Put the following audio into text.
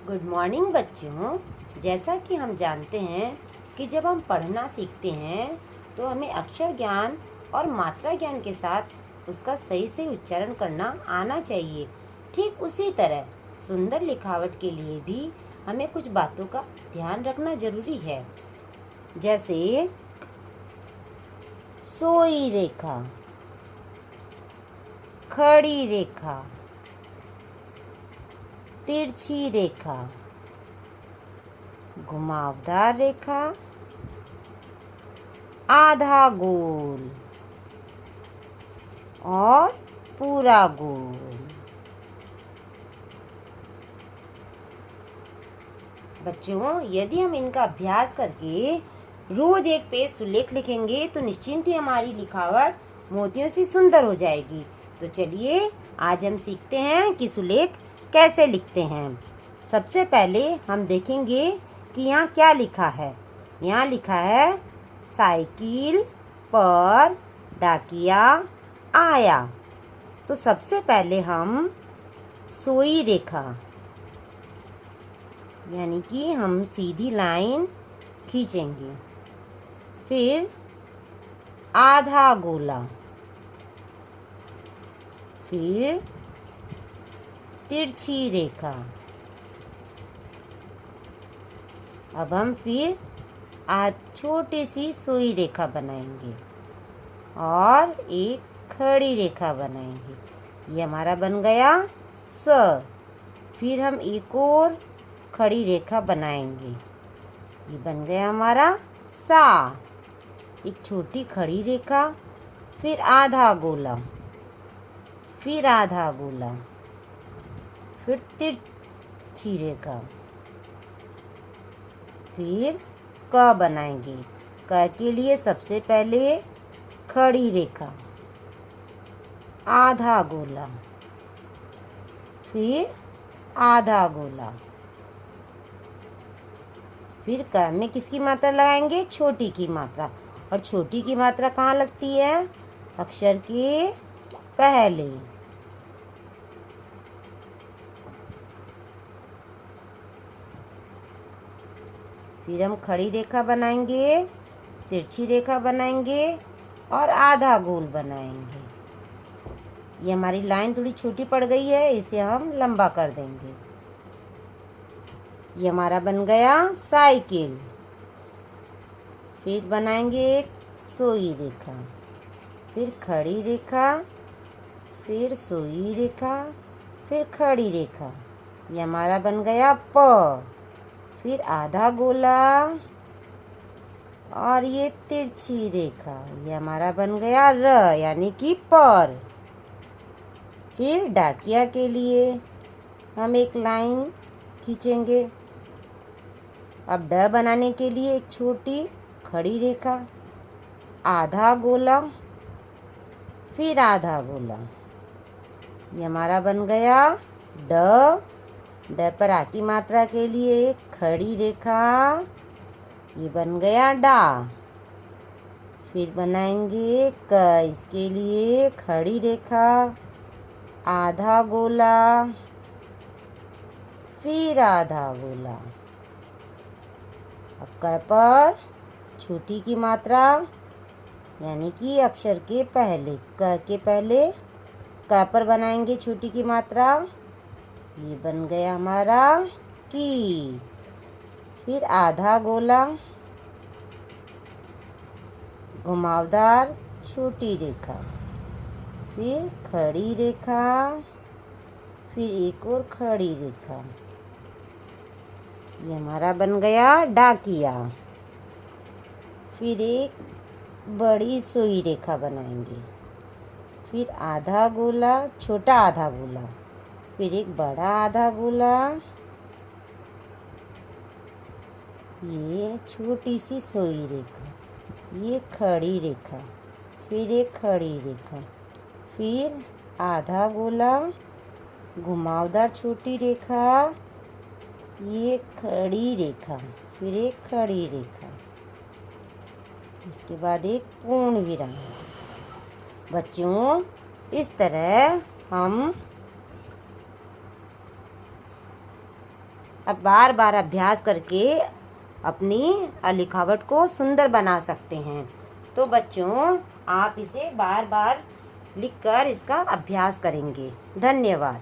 Good morning बच्चों। जैसा कि हम जानते हैं कि जब हम पढ़ना सीखते हैं तो हमें अक्षर ज्ञान और मात्रा ज्ञान के साथ उसका सही से उच्चारण करना आना चाहिए। ठीक उसी तरह सुंदर लिखावट के लिए भी हमें कुछ बातों का ध्यान रखना जरूरी है। जैसे सोई रेखा, खड़ी रेखा, तिरछी रेखा, घुमावदार रेखा, आधा गोल और पूरा गोल। बच्चों, यदि हम इनका अभ्यास करके रोज एक पेज सुलेख लिखेंगे तो निश्चिंत ही हमारी लिखावट मोतियों से सुंदर हो जाएगी। तो चलिए आज हम सीखते हैं कि सुलेख कैसे लिखते हैं। सबसे पहले हम देखेंगे कि यहाँ क्या लिखा है। यहाँ लिखा है साइकिल पर डाकिया आया। तो सबसे पहले हम सोई रेखा यानी कि हम सीधी लाइन खींचेंगे। फिर आधा गोला, फिर तिरछी रेखा। अब हम फिर छोटी सी सुई रेखा बनाएंगे और एक खड़ी रेखा बनाएंगे। ये हमारा बन गया स। फिर हम एक और खड़ी रेखा बनाएंगे। ये बन गया हमारा सा। एक छोटी खड़ी रेखा, फिर आधा गोला, फिर आधा गोला, फिर तिरछी रेखा, फिर क बनाएंगे। क के लिए सबसे पहले खड़ी रेखा, आधा गोला, फिर आधा गोला, फिर क में किसकी मात्रा लगाएंगे? छोटी की मात्रा। और छोटी की मात्रा कहाँ लगती है? अक्षर के पहले। फिर हम खड़ी रेखा बनाएंगे, तिरछी रेखा बनाएंगे और आधा गोल बनाएंगे। ये हमारी लाइन थोड़ी छोटी पड़ गई है, इसे हम लंबा कर देंगे। ये हमारा बन गया साइकिल। फिर बनाएंगे एक सोई रेखा, फिर खड़ी रेखा, फिर सोई रेखा, फिर खड़ी रेखा। ये हमारा बन गया प। फिर आधा गोला और ये तिरछी रेखा। ये हमारा बन गया र यानी कि पर। फिर डाकिया के लिए हम एक लाइन खींचेंगे। अब ड बनाने के लिए एक छोटी खड़ी रेखा, आधा गोला, फिर आधा गोला। ये हमारा बन गया ड। ड पर आ की मात्रा के लिए एक खड़ी रेखा। ये बन गया डा। फिर बनाएंगे क। इसके लिए खड़ी रेखा, आधा गोला, फिर आधा गोला। अब क पर छोटी की मात्रा यानी कि अक्षर के पहले, क के पहले क पर बनाएंगे छोटी की मात्रा। ये बन गया हमारा की। फिर आधा गोला, घुमावदार छोटी रेखा, फिर खड़ी रेखा, फिर एक और खड़ी रेखा। ये हमारा बन गया डाकिया। फिर एक बड़ी सुई रेखा बनाएंगे, फिर आधा गोला, छोटा आधा गोला, फिर एक बड़ा आधा गोला, ये छोटी सी सुई रेखा, ये खड़ी रेखा, फिर एक खड़ी रेखा, फिर आधा गोला, घुमावदार छोटी रेखा, ये खड़ी रेखा, फिर एक खड़ी रेखा, इसके बाद एक पूर्ण विराम। बच्चों, इस तरह हम अब बार बार अभ्यास करके अपनी लिखावट को सुंदर बना सकते हैं। तो बच्चों, आप इसे बार बार लिखकर इसका अभ्यास करेंगे। धन्यवाद।